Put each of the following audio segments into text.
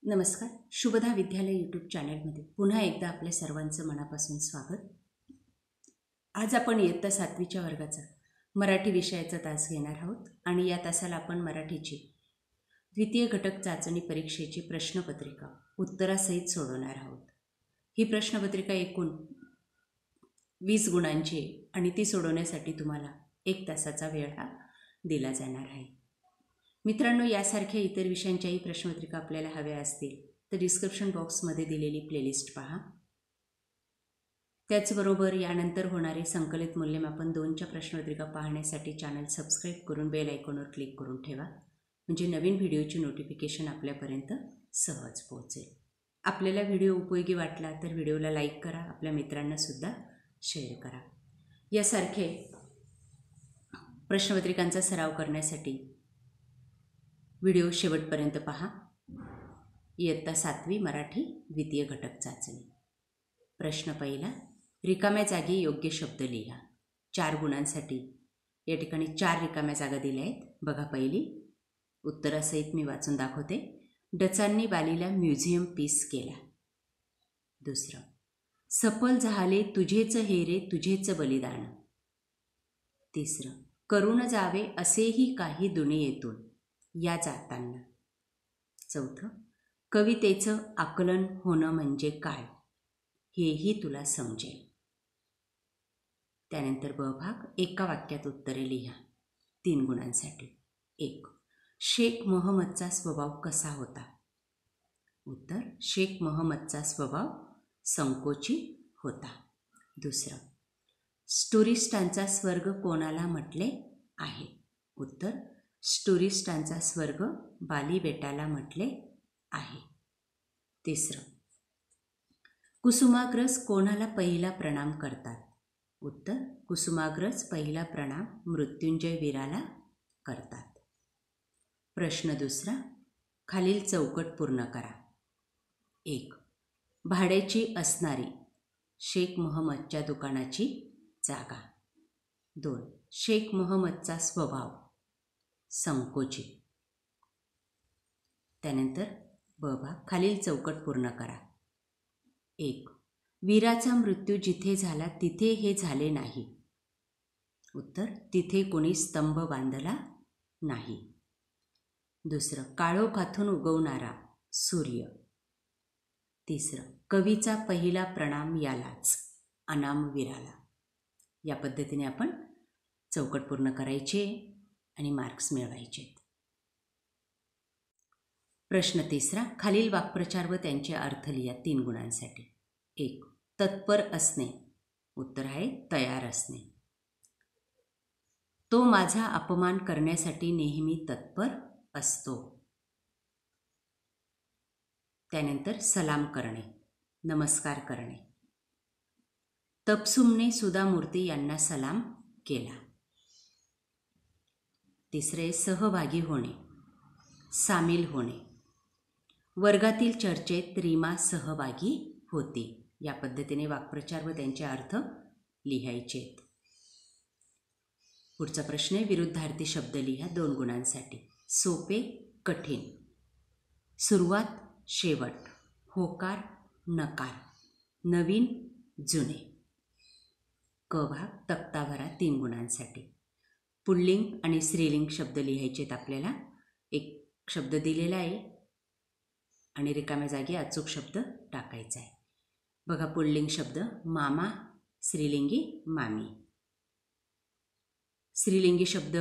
नमस्कार. शुभदा विद्यालय यूट्यूब चॅनलमध्ये पुन्हा एकदा आपल्या सर्वांचं मनापासून स्वागत. आज आपण इयत्ता 7वीच्या वर्गाचा मराठी विषयाचा तास घेणार आहोत आणि या तासाला आपण मराठीची द्वितीय घटक चाचणी परीक्षेची प्रश्नपत्रिका उत्तरासहित सोडवणार आहोत. ही प्रश्नपत्रिका एकूण 20 गुणांची आहे आणि ती सोडवण्यासाठी तुम्हाला 1 तासाचा वेळ हा दिला जाणार आहे. मित्रांनो, यासारख्या इतर विषयांच्याही प्रश्नपत्रिका आपल्याला हव्या असतील तर डिस्क्रिप्शन बॉक्समध्ये दिलेली प्लेलिस्ट पहा. त्याचबरोबर यानंतर होणारे संकलित मूल्यमापन 2च्या प्रश्नपत्रिका पाहण्यासाठी चॅनल सबस्क्राईब करून बेल आयकॉनवर क्लिक करून ठेवा, म्हणजे नवीन व्हिडिओची नोटिफिकेशन आपल्यापर्यंत सहज पोहोचेल. आपल्याला व्हिडिओ उपयोगी वाटला तर व्हिडिओला लाईक करा, आपल्या मित्रांनासुद्धा शेअर करा. यासारखे प्रश्नपत्रिकांचा सराव करण्यासाठी व्हिडिओ शेवटपर्यंत पहा. इयत्ता 7वी मराठी द्वितीय घटक चाचणी. प्रश्न पहिला, रिकाम्या जागी योग्य शब्द लिहा. 4 गुणांसाठी या ठिकाणी 4 रिकाम्या जागा दिल्या आहेत. बघा, पहिली उत्तरासहित मी वाचून दाखवते. डचांनी बालीला म्युझियम पीस केला. दुसरं, सफल झाले तुझेच हे रे तुझेच बलिदान. तिसरं, करून जावे असेही काही दुनियेतून या जाताना. चौथं, कवितेचं आकलन होणं म्हणजे काय हेही तुला समजेल. त्यानंतर ब भाग, एका वाक्यात उत्तरे लिहा 3 गुणांसाठी. 1, शेख मोहम्मदचा स्वभाव कसा होता? उत्तर, शेख मोहम्मदचा स्वभाव संकोची होता. दुसरं, टुरिस्टांचा स्वर्ग कोणाला म्हटले आहे? उत्तर, टुरिस्टांचा स्वर्ग बाली बेटाला म्हटले आहे. तिसरं, कुसुमाग्रज कोणाला पहिला प्रणाम करतात? उत्तर, कुसुमाग्रज पहिला प्रणाम मृत्युंजय वीराला करतात. प्रश्न दुसरा, खालील चौकट पूर्ण करा. 1, भाड्याची असणारी शेख मोहम्मदच्या दुकानाची जागा. 2, शेख मोहम्मदचा स्वभाव संकोची. त्यानंतर ब भाग, खालील चौकट पूर्ण करा. 1, वीराचा मृत्यू जिथे झाला तिथे हे झाले नाही. उत्तर, तिथे कोणी स्तंभ बांधला नाही. दुसरं, काळोखातून उगवणारा सूर्य. तिसरं, कवीचा पहिला प्रणाम यालाच अनामवीराला. या पद्धतीने आपण चौकट पूर्ण करायचे आणि मार्क्स मिळवायचे. प्रश्न तिसरा, खालील वाक्प्रचार व त्यांचे अर्थ लिहा 3 गुणांसाठी. 1, तत्पर असणे. उत्तर आहे तयार असणे. तो माझा अपमान करण्यासाठी नेहमी तत्पर असतो. त्यानंतर सलाम करणे, नमस्कार करणे. तबसुमने सुधामूर्ती यांना सलाम केला. तिसरे, सहभागी होणे, सामील होणे. वर्गातील चर्चेत रीमा सहभागी होती. या पद्धतीने वाक्प्रचार व त्यांचे अर्थ लिहायचे. पुढचा प्रश्न आहे, विरुद्धार्थी शब्द लिहा 2 गुणांसाठी. सोपे, कठीण. सुरुवात, शेवट. होकार, नकार. नवीन, जुने. क भाग, तक्ता भरा 3 गुणांसाठी. पुल्लिंग आणि स्त्रीलिंग शब्द लिहायचे आहेत आपल्याला. एक शब्द दिलेला आहे आणि रिकाम्या जागी अचूक शब्द टाकायचा आहे. बघा, पुल्लिंग शब्द मामा, स्त्रीलिंगी मामी. स्त्रीलिंगी शब्द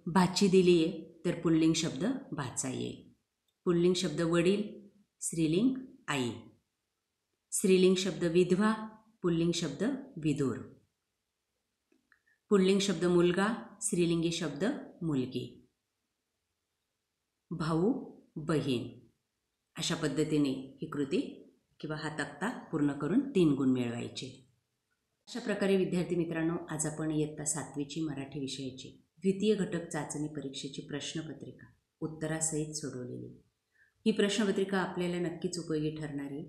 भाची दिली आहे तर पुल्लिंग शब्द भाचा येईल. पुल्लिंग शब्द वडील, स्त्रीलिंग आई. स्त्रीलिंग शब्द विधवा, पुल्लिंग शब्द विधूर. पुल्लिंग शब्द मुलगा, स्त्रीलिंगी शब्द मुलगी. भाऊ, बहीण. अशा पद्धतीने ही कृती किंवा हा तक्ता पूर्ण करून 3 गुण मिळवायचे. अशा प्रकारे विद्यार्थी मित्रांनो, आज आपण इयत्ता 7वीची मराठी विषयाची द्वितीय घटक चाचणी परीक्षेची प्रश्नपत्रिका उत्तरासहित सोडवलेली. ही प्रश्नपत्रिका आपल्याला नक्कीच उपयोगी ठरणार आहे.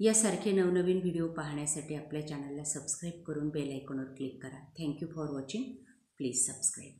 यासारखे नवनवीन व्हिडिओ पाहण्यासाठी आपल्या चॅनलला सबस्क्राईब करून बेल आयकॉनवर क्लिक करा. Thank you for watching. Please subscribe.